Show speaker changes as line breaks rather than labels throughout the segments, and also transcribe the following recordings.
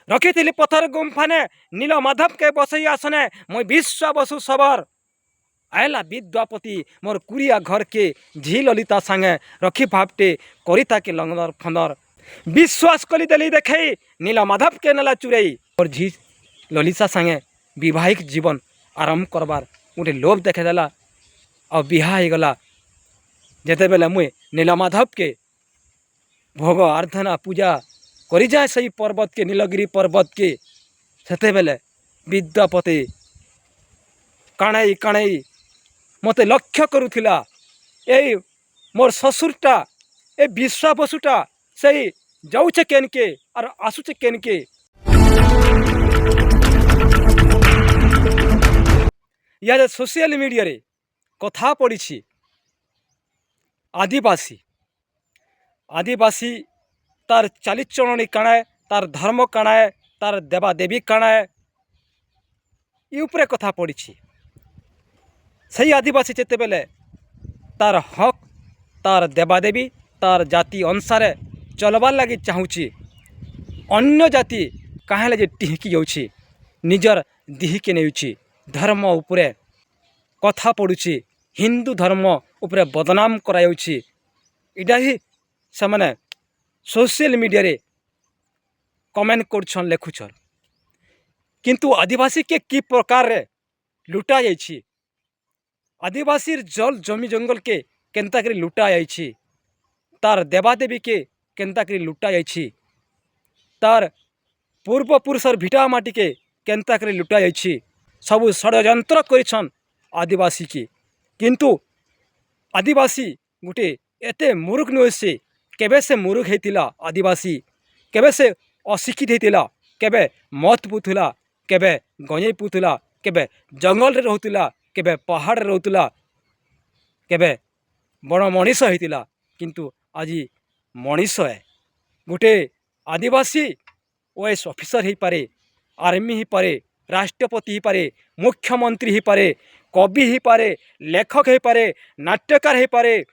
रखी पथर गुम्फाने नील माधव के बसई आसने मुई विश्व बसु सबर आयला विद्यापति मोर कुरिया घर के झी ललिता संगे रखी भापटे करिता के लंगदर फंदर विश्वास कली देली देखे नील माधव के नेला चुरई और झी ललिता संगे वैवाहिक जीवन आरंभ करबार गोटे लोभ देखेदेला और बिहा हो गला जेते बेले मुई नील माधव के भोग आराधना पूजा करी जाए सही पर्वत के नीलगिरी पर्वत के सेते बेले विद्यापति काणई काणई मते लक्ष्य करुथिला ए मोर ससुरटा ए विश्वा बसुटा सही जाऊचे केनके और आसुचे केनके या सोशल मीडिया रे कथा पड़ी आदिवासी आदिवासी तार चालीचलणी काणाए तार धर्म काणाए तार देवादेवी काणाए ये उपरे कथा पड़ी सही आदिवासी जेते बेले तार हक तार देवादेवी तार जाति अनुसार चलबार लगी चाहूँगी अन्य जाति कहें जे टिहकी जाऊँगी निजर दिहिके नेउछि धर्म उपरे कथा पड़ुछि हिंदू धर्म उपरे बदनाम कराउछि इटा ही से माने सोशल मीडिया रे कमेंट करछन लेखुछन किंतु आदिवासी के की प्रकार रे लुटा जाइछि आदिवासी जल जमी जंगल के केनता करी लुटा जाइछि तार देवादेवी के केनता करी लुटा जाइछि तार पूर्व पुरुषर भिटा माटी के केनता करी लुटा जाइछि सबु षड्यंत्र करिछन आदिवासी के किंतु आदिवासी गोटे एते मूर्ख नुहे से केबे से मूर्ख हेतिला आदिवासी केबे से अशिक्षित हेतिला केबे मत पुथुला केबे गंजेई पुथुला केबे जंगल रे रहउतिला केबे पहाड़ रे रहउतिला केबे बड़ मनीष हेतिला किंतु आजी मनीष है गोटे आदिवासी ओएस ऑफिसर ही पारे आर्मी ही पारे राष्ट्रपति ही पारे मुख्यमंत्री ही पारे कवि ही पारे लेखक ही पारे नाट्यकार ही पारे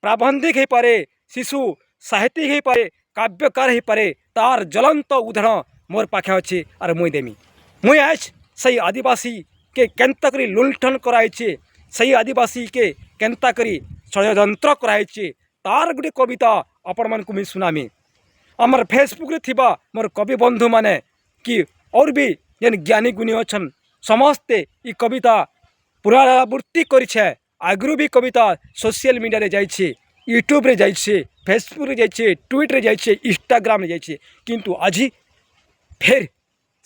प्राबंधिक ही पारे शिशु साहित्यिक ही पारे काव्यकार ही पारे तार ज्वलंत उदाहरण मोर पाखे अच्छे और मुई देमी मुई आज सही आदिवासी के केनता करी लुंठन कराइछे सही आदिवासी के केनता करी षड्यंत्र कराइछे तार गोटे कविता आपण मन को मुई सुनामी आमर फेसबुक रे थिबा मोर कवि बंधु माने कि और भी जेन ज्ञानी गुणी अच्छन समस्ते ई कविता पुनरावृत्ति करिछे आगरू भी कविता सोशल मीडिया रे जाइछे यूट्यूब रे जाइछे फेसबुक रे जाइछे ट्विट रे जाइछे इंस्टाग्राम रे जाइछे किंतु आजी फिर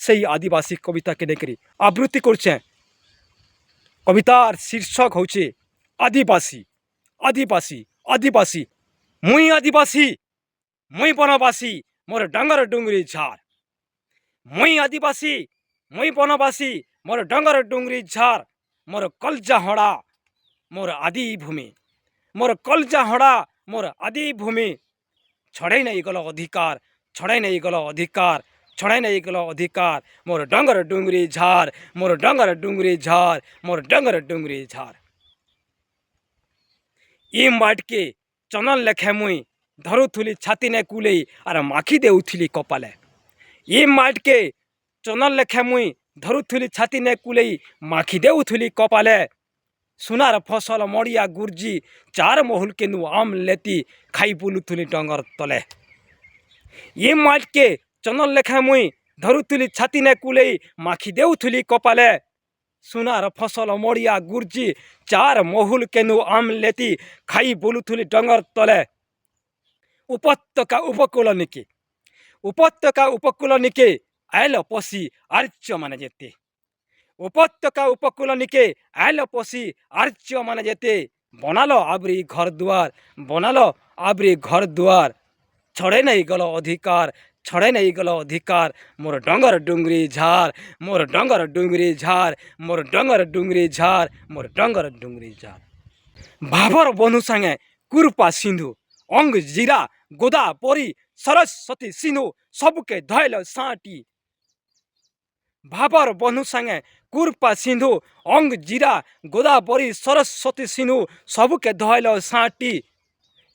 सही आदिवासी कविता के नेकरी आवृत्ति करछे कवितार शीर्षक होचे आदिवासी आदिवासी आदिवासी मुई आदिवासी मुई बनवासी मोर डंगर डुंगरी झार मुई आदिवासी मुई बनवासी मोर डंगर डुंगरी झार मोर कलजा हड़ा मोर आदि भूमि मोर कलजा हड़ा मोर आदि भूमि छड़े नहीं गल अधिकार छड़े नहीं गल अधिकार छड़े नहीं गल अधिकार मोर डंगर डुंगरी झार मोर डंगर डुंगरी झार मोर डंगर डुंगरी झार ई माट के चनन लेखे मुई धरुथुली छाती ने कुले आर माखी देउथुली कपाले ई माट के चनन लेखे मुई धरुथुली छाती ने कुले माखी देउथुली कपाले सुनार फसल मड़िया गुर्जी चार मोहुल केनु आम लेती खाई बुलुथुली डंगर तले ये माट के चनन लेखा मुई धरुथुली छाती ने कुले माखी देउथुली कपाले सुनार फसल मड़िया गुर्जी चार मोहुल केनु आम लेती खाई बुलुथुली डंगर तले उपत्यका उपकूल निके आयल पसी आर्य माने जेते उपत्यका उपकूल निके आयल पसी आर्य माने जेते बनालो आबरी घर दुआर बनालो आबरी घर दुआर छड़े नहीं गल अधिकार छड़े नहीं गल अधिकार मोर डंगर डुंगरी झार मोर डंगर डुंगरी झार मोर डंगर डुंगरी झार मोर डंगर डुंगरी झार भाबर बनु संगे कुरपा सिंधु अंग जीरा गोदा परी सरस्वती सिंधु सबके धैल साटी भाबर बनु संगे कुरपा सिंधु अंग जीरा गोदा परी सरस्वती सिंधु सबके धैल साटी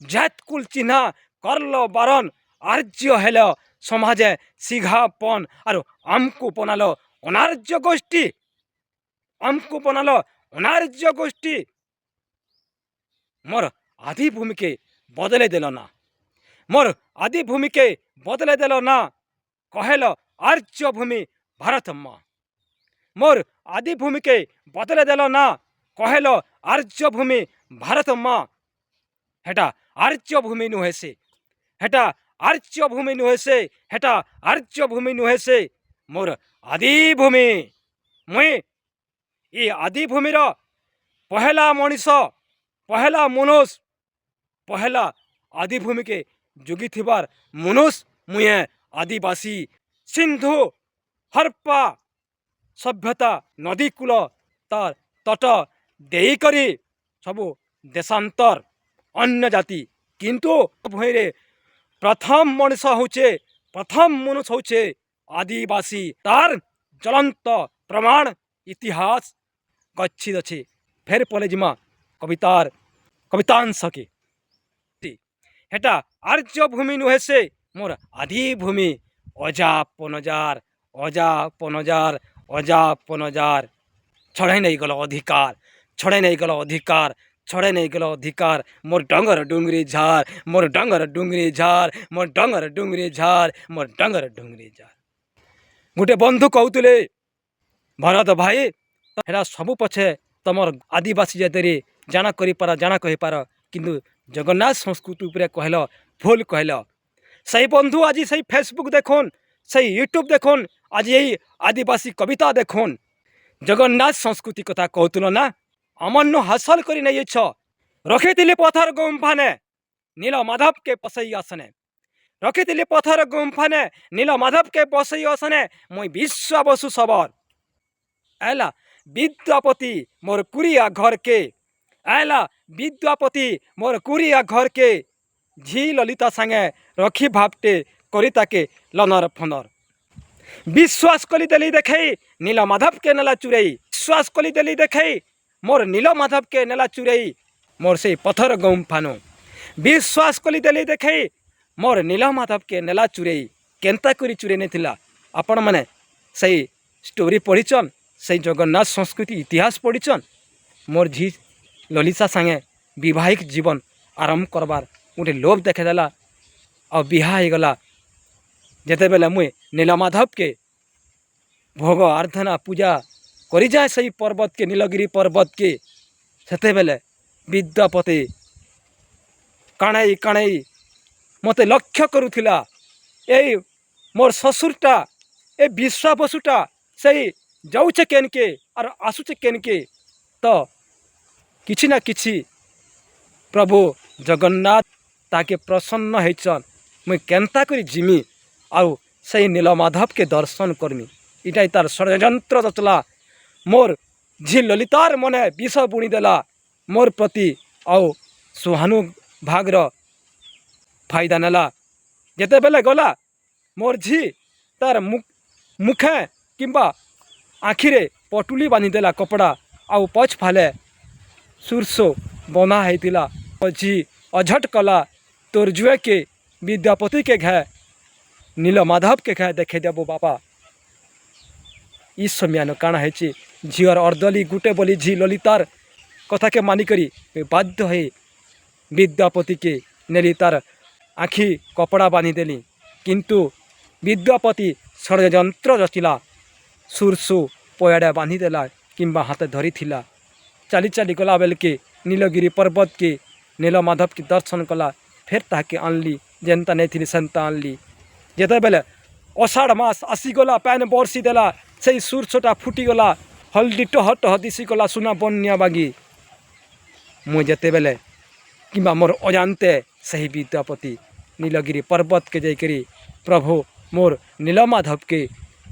जात कुल चिन्हा करल बारन आर्य हेल সমাজে সিঘাপন আর আমকু বনালো অনার্য গোষ্ঠী, আমকু বনালো অনার্য গোষ্ঠী। মোর আদি ভূমিকে বদলে দিল না, মোর আদি ভূমিকে বদলে দিল না, কহেল আর্য ভূমি ভারত মা। মোর আদি ভূমিকে বদলে দিল না, কহেল আর্য ভূমি ভারত মা। হেটা আর্য ভূমি নুহে সে, হেটা আর্য ভূমি নুহে সে, হেটা আর্য ভূমি নুহে সে, মোর আদি ভূমি। মুই ই আদি ভূমির পহেলা মଣିষ, পহেলা মনুষ, পহেলা আদি ভূমিকে যোগী থিবার মনুষ মুয়ে আদিবাসী। সিন্ধু হরপ্পা সভ্যতা নদী কূল তার তট দেইকরি সবু দেশান্তর অন্য জাতি, কিন্তু ভূমিরে প্রথম মଣିষ হচ্ছে, প্রথম মনুষ হচ্ছে আদিবাসী। তার জ্বলন্ত প্রমাণ ইতিহাস গচ্ছিত আছে। ফের পলে জিমা কবিতাংশকে। হেটা আর্য ভূমি নুহে সে, মোর আদি ভূমি। অজা পনজার, অজা পনজার, অজা পনজার। ছড়াই নেই গেল অধিকার, ছড়াই নেই গেল অধিকার, ছড়াই নেই গেল অধিকার। মোর ডঙ্গর ডুঙ্গরি ঝাড়, মোর ডঙ্গর ডুঙ্গরি ঝাড়, মোর ডঙ্গর ডুঙ্গরি ঝাড়, মোর ডঙ্গর ডুঙ্গরি ঝাড়। গোটে বন্ধু কହୁଥିଲେ ভরত ভাই, ହେରା ସବୁ ପଛେ ତମର ଆଦିବାସୀ ଜାତିରେ ଜାଣା କରିପାର, ଜାଣା କହିପାର, କିନ୍ତୁ ଜଗନ୍ନାଥ ସଂସ୍କୃତି ଉପରେ କହିଲ ଭୁଲ କହିଲ। সেই বন্ধু আজি সেই ফেসবুক দেখুন, সেই ইউট্ୟୁব দেখুন, আজি এই আদিবাসী কবিতা দেখুন। জগন্নাথ সংস্কৃতি কথা কହୁଥିଲ না, অমান্য হাসল করে নেইছ। রখিଥିଲି পথর গুম্ফানে নীল মাধবকে পশাই আসনে, রখিଥିଲି পথর গুম্ফানে নীল মাধবকে পশাই আসনে, মুই বিশ্ব বসু সবর। এলা বিদ্যাপতি মোর কুড়িয়া ঘরকে, এলা বিদ্যাপতি মোর কুড়িয়া ঘরকে, ঝি ললিতা সাঙ্গে রখি ভাবটে করি তাকে লনর ফনর। বিশ্বাস কলি দেলি দেখাই নীল মাধবকে নেলা চুরাই, বিশ্বাস কলি দেলি দেখাই মোর নীল মাধবকে নেলা চুরাই, মোর সেই পথর গুম্ফানো। বিশ্বাস কলি দেলি দেখাই মোর নীল মাধবকে নেলা চুরাই। কেন্তা করে চুরাই নেଥିଲା আপন মানে সেই স্টোরি পড়িছন, সেই জগন্নাথ সংস্কৃতি ইতিহাস পড়িছন। মোর ঝি ললিতা সাঙ্গে বিবাহিক জীবন আরম্ভ করবার গোটে লোভ দেখেদেলা, আর বিহা হয়েগলা। যেতেবেলে মুই নীলমাধবকে ভোগ আরাধনা পূজা করি যায় সেই পর্বতকে, নীলগিরি পর্বতকে, সেতেবেলে বিদ্যাপতি কাণাই কাণাই মতে লক্ষ্য করুথিলা। এই মোর শ্বশুরটা, এই বিশ্বা বসুটা সেই যাউছে কেনকে আর আসুছে কেনকে, তো কিছু না কিছু প্রভু জগন্নাথ তাকে প্রসন্ন হয়েছন। মুই কেন্তা করে জিমি ଆଉ সেই নীলমাধবকে দর্শন করমি। এটাই তার ষড়যন্ত্র রচলা। মোর ঝি ললিতার মনে বিষ বুଣିଦେଲା মোর প্রতি, ଆଉ ସୁହାନୁଭାଗର ফায়দা নেলা। যেতেবেলে গলা মোর ঝি তার মুখে কিংবা আখিরে পটুলি বাঁধিদেଲା কপড়া, ଆଉ ପଛ ଫାଲେ ସୁରସୋ ବନା ହେଇଥିଲା। ଝି ଅଝଟ କଲା ତୋର ଜୁଏକେ ବିଦ୍ୟାପତିକେ ଘେ নীলমাধবকে ঘে দেখে দেব বাবা। ই সময়ান কাଣା হয়েছে, ঝিওর অর্দলি গুটে বলি ঝি ললিতার কথাকে মানিকরি বাধ্য হয়ে বিদ্যাপতিকে নেলি, তার আখি কপড়া বাঁধিদেলি। কিন্তু বিদ্যাপতি ষড়যন্ত্র রচিলা, সুরসু পয়াড়ে বাঁধিদেলা কিংবা হাতে ধরিଥିଲା। চালি চালি গলা বেলকে নীলগিরি পর্বতকে নীলমাধবকে দর্শন কলা। ফের তাহাকে আনলি, যেনতা নেইଥିଲି সেন্তা আনলি। যেতেবেলে অষাঢ় মাস আসিগলা, প্যান বর্ষি দেলা, সেই সুরসটা ফুটিগলা, হলদি টহ টহ দিশিগলা সুনা বন্যা বাগি। মুই যেতেবেলে কিংবা মোর অজান্তে সেই বিদ্যাপতি নীলগিরি পর্বতকে যাইকরি প্রভু মোর নীলমাধবকে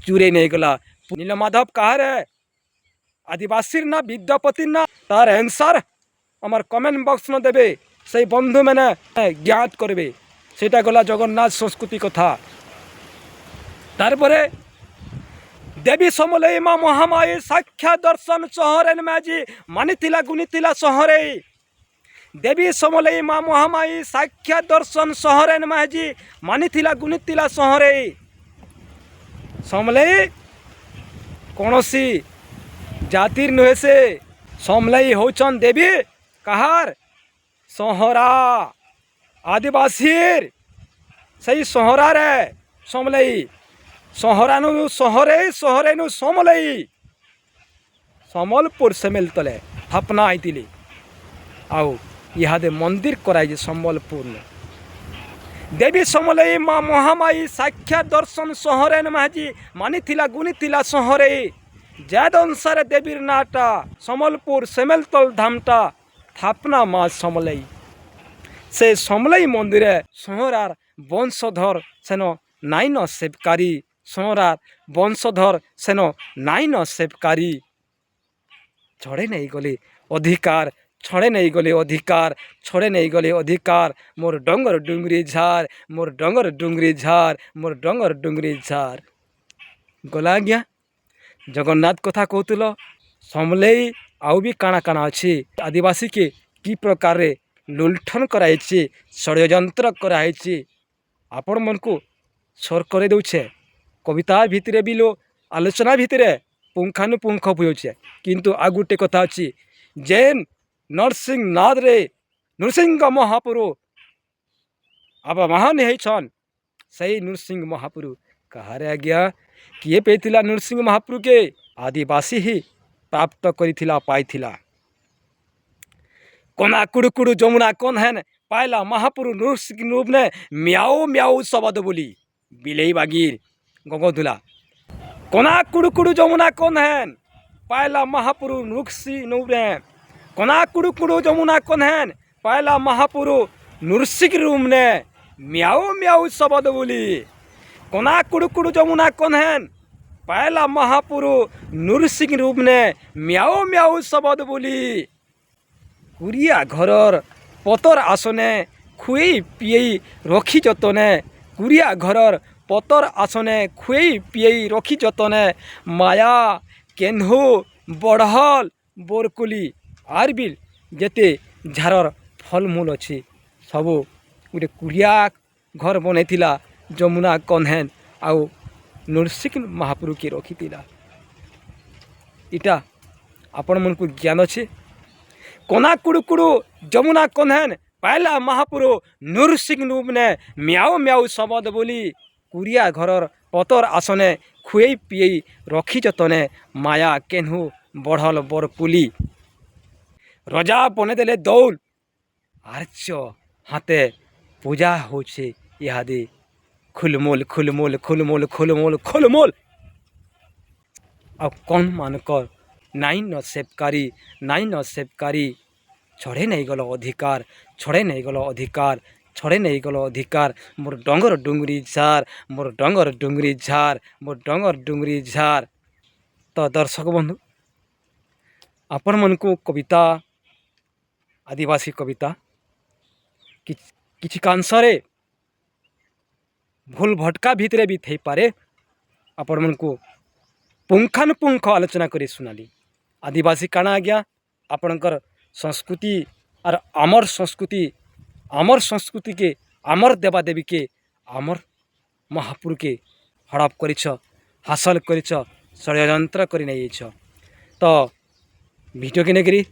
চুরে নেইগলা। নীলমাধব কাহারে, আদিবাসীর না বিদ্যাপতির না? তার অ্যান্সার আমার কমেন্ট বক্স ন দেবে, সেই বন্ধু মানে জ্ঞাত করবে। সেটা গলা জগন্নাথ সংস্কৃতি কথা। তারপরে দেবী সমলেই মা মহামায়ী সাক্ষাৎ দর্শন শহরের মাঝি মানিଥିଲା গুনিଥିଲା শহরে। देवी समलई माँ महामाई साक्षात दर्शन सहरे नमाजी मानिथिला गुनिथिला सहरे समलई कौनसी जातिर नुहे से समलई होचन देवी कहार सहरा आदिवासीर सही सहरा रे समलई सहरानु सहरे सहरे नु समलई सम्बलपुर सेमेल तले स्थापना आईतिली आउ इहादे मंदिर कराई सम्बलपुर में देवी समलई माँ महामाई साक्षात दर्शन सहरे नमाजी मानिथिला गुनिथिला सहरे जैद अनुसार देवीर नाटा सम्बलपुर सेमेलतल धामटा स्थापना माँ समलई से समलई मंदिर सहरार वंशधर सेन नाइन सेवकारी सहरार वंशधर सेन नाइन सेवकारी छड़े नहीं गले अधिकार छड़े नहीं गले अधिकार छड़े नहीं गले अधिकार मोर डंगर डुंगरी झार मोर डंगर डुंगरी झार मोर डंगर डुंगरी झार गला आज्ञा जगन्नाथ कथा कहतुल समलई आउ भी काଣା काଣା अच्छे आदिवासी के कि प्रकार रे लुंठन कराई षड्यंत्र कराई आपण मन को सर कर दौचे कविता भितर भी लो आलोचना भितर पुंखानुपुंख बुझे किंतु आ गोटे कथा अच्छी जेन नरसिंह नाद रे नृसिंह महापुरु अब महान होन सही नृसिंह महापुरु कहारे आज्ञा किए पेथिला नृसिंह महापुरु के आदिवासी ही प्राप्त करिथिला पाइथिला कोना कुड़ुकुड़ु जमुना कौन है पायला महापुरु नृसिंह रूप ने म्याऊ म्याऊ शब्द बोली बिलेई बागीर गंगोधुला कोना कुड़ुकुड़ु जमुना कौन है पायला महापुरु नृसिंह रूप ने कोना कुड़ुकुड़ु जमुना कौन है पायला महापुरु नृसिंह रूप ने म्याऊ म्याऊ शब्द बोली कोना कुड़ुकुड़ु जमुना कौन है पायला महापुरु नृसिंह रूप ने म्याऊ म्याऊ शब्द बोली कुरिया घरर पतर आसने खुई पियई रखी जतने कुरिया घरर पतर आसने खुई पियई रखी जतने माया केन्हु बढ़ल बोरकुली आर बिल जेते झारर फलमूल अच्छी सबू गोटे कुरिया घर बनईला जमुना कन्हेन आउ नृसिंह महापुरु के रखीला इटा आपण मन को ज्ञान अच्छे कोना कुड़ुकुड़ु जमुना कन्हेन पायला महापुरु नृसिंह रूप ने म्याऊ म्याऊ शब्द बोली कुरिया घरर पतर आसने खुई पियई रखी जतने माया केन्हु बढ़ल बरपुली रजा बनेदेले दौल आर्च हाथे पूजा होछे इहादे खुलमोल खुलमोल खुलमोल खुलमोल खुलमोल आ कौन मानकर नाइन सेवकारी छड़े नहीं गल अधिकार छड़े नहीं गल अधिकार छड़े नहीं गल अधिकार मोर डंगर डुंगरी झार मोर डंगर डुंगरी झार मोर डंगर डुंगरी झार। तो दर्शक बंधु आपण मन को कविता आदिवासी कविता किछि कांसरे भूल भटका भितरे भी थई पारे आपण मन को पुंखानुपुंख आलोचना करी सुनाली आदिवासी काना आज्ञा आपणकर संस्कृति और आमर संस्कृति के आमर देवादेवी के आमर महापुरु के हड़प करिछ हासिल करिछ षड्यंत्र करि नै छ। तो वीडियो के नेकरी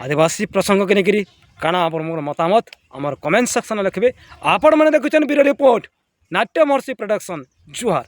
आदिवासी प्रसंग के नेकरी काना आप मोर मतामत आमर कमेंट सेक्शन लिखबे। आपण माने देखुछन वीडियो रिपोर्ट नाट्य महर्षि प्रोडक्शन जुहार।